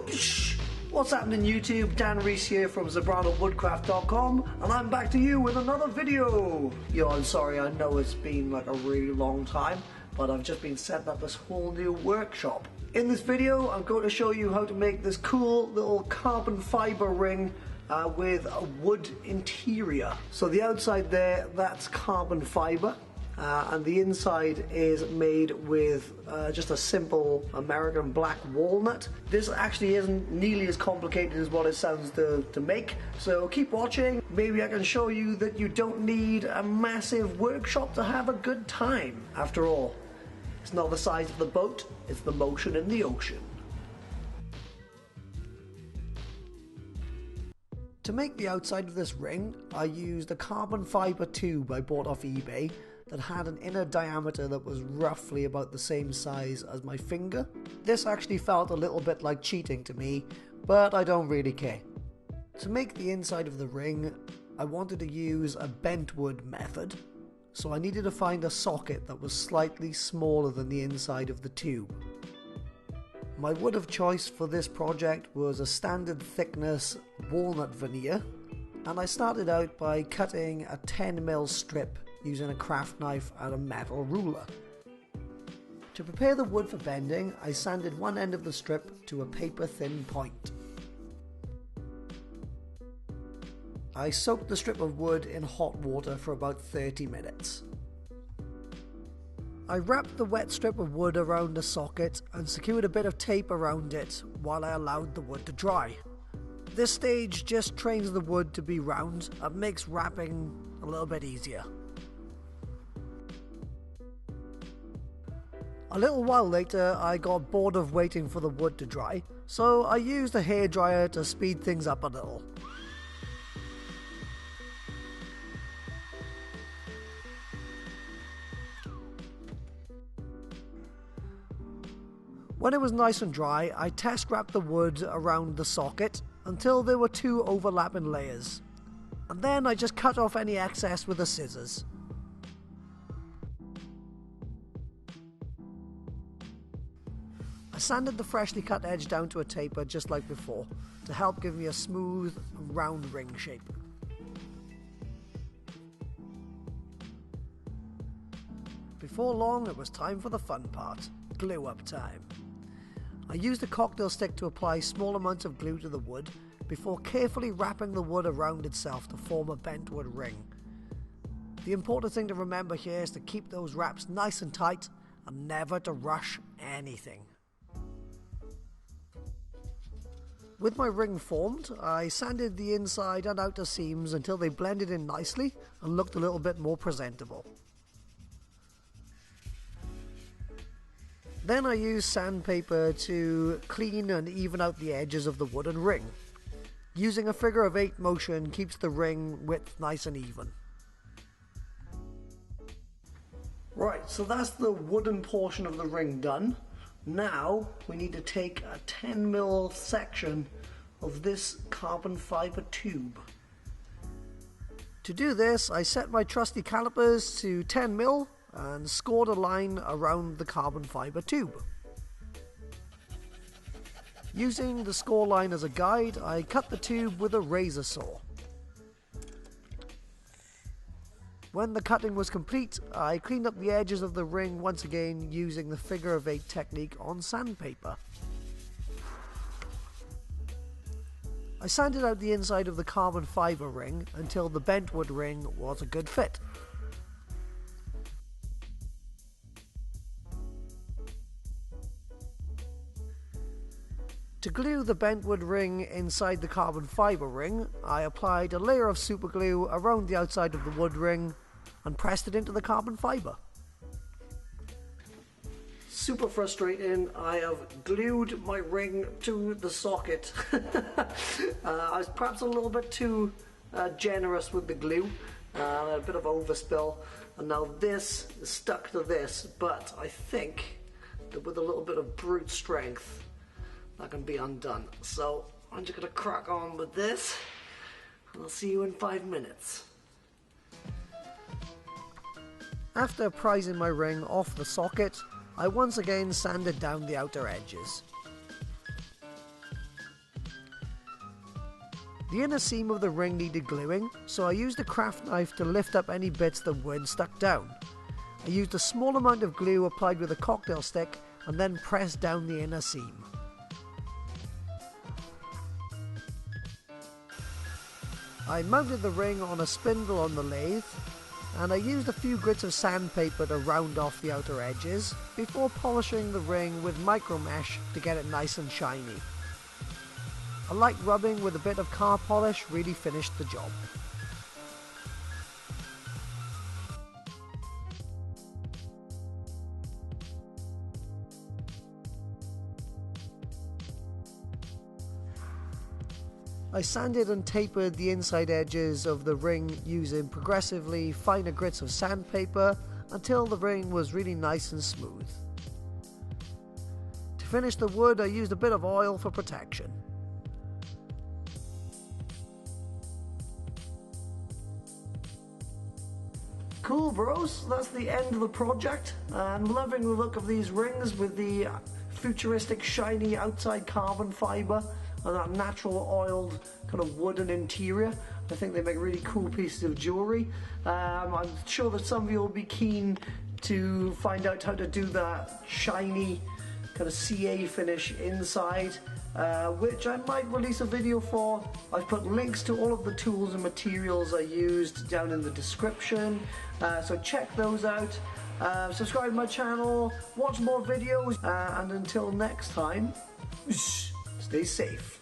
What's happening YouTube? Dan Reese here from ZebranoWoodcraft.com, and I'm back to you with another video. Yo, I'm sorry, I know it's been like a really long time, but I've just been setting up this whole new workshop. In this video, I'm going to show you how to make this cool little carbon fiber ring with a wood interior. So the outside there, that's carbon fiber. And the inside is made with just a simple American black walnut. This actually isn't nearly as complicated as what it sounds to make, so keep watching. Maybe I can show you that you don't need a massive workshop to have a good time. After all, it's not the size of the boat, it's the motion in the ocean. To make the outside of this ring, I used a carbon fiber tube I bought off eBay that had an inner diameter that was roughly about the same size as my finger. This actually felt a little bit like cheating to me, but I don't really care. To make the inside of the ring, I wanted to use a bent wood method, so I needed to find a socket that was slightly smaller than the inside of the tube. My wood of choice for this project was a standard thickness walnut veneer, and I started out by cutting a 10mm strip using a craft knife and a metal ruler. To prepare the wood for bending, I sanded one end of the strip to a paper thin point. I soaked the strip of wood in hot water for about 30 minutes. I wrapped the wet strip of wood around the socket and secured a bit of tape around it while I allowed the wood to dry. This stage just trains the wood to be round and makes wrapping a little bit easier. A little while later, I got bored of waiting for the wood to dry, so I used a hairdryer to speed things up a little. When it was nice and dry, I test wrapped the wood around the socket until there were 2 overlapping layers, and then I just cut off any excess with the scissors. I sanded the freshly cut edge down to a taper just like before, to help give me a smooth, round ring shape. Before long, it was time for the fun part, glue up time. I used a cocktail stick to apply small amounts of glue to the wood before carefully wrapping the wood around itself to form a bent wood ring. The important thing to remember here is to keep those wraps nice and tight and never to rush anything. With my ring formed, I sanded the inside and outer seams until they blended in nicely and looked a little bit more presentable. Then I used sandpaper to clean and even out the edges of the wooden ring. Using a figure of 8 motion keeps the ring width nice and even. Right, so that's the wooden portion of the ring done. Now we need to take a 10mm section of this carbon fiber tube. To do this, I set my trusty calipers to 10mm and scored a line around the carbon fiber tube. Using the score line as a guide, I cut the tube with a razor saw. When the cutting was complete, I cleaned up the edges of the ring once again using the figure of 8 technique on sandpaper. I sanded out the inside of the carbon fiber ring until the bent wood ring was a good fit. To glue the bent wood ring inside the carbon fiber ring, I applied a layer of super glue around the outside of the wood ring and pressed it into the carbon fiber. Super frustrating. I have glued my ring to the socket. I was perhaps a little bit too generous with the glue, a bit of overspill, and now this is stuck to this, but I think that with a little bit of brute strength that can be undone. So I'm just gonna crack on with this, and I'll see you in 5 minutes. After prizing my ring off the socket, I once again sanded down the outer edges. The inner seam of the ring needed gluing, so I used a craft knife to lift up any bits that weren't stuck down. I used a small amount of glue applied with a cocktail stick and then pressed down the inner seam. I mounted the ring on a spindle on the lathe, and I used a few grits of sandpaper to round off the outer edges before polishing the ring with micro mesh to get it nice and shiny. A light rubbing with a bit of car polish really finished the job. I sanded and tapered the inside edges of the ring using progressively finer grits of sandpaper until the ring was really nice and smooth. To finish the wood, I used a bit of oil for protection. Cool bros, that's the end of the project. I'm loving the look of these rings with the futuristic shiny outside carbon fibre and that natural oiled kind of wooden interior. I think they make really cool pieces of jewellery. I'm sure that some of you will be keen to find out how to do that shiny kind of CA finish inside, which I might release a video for. I've put links to all of the tools and materials I used down in the description, so check those out. Subscribe to my channel, watch more videos, and until next time, stay safe.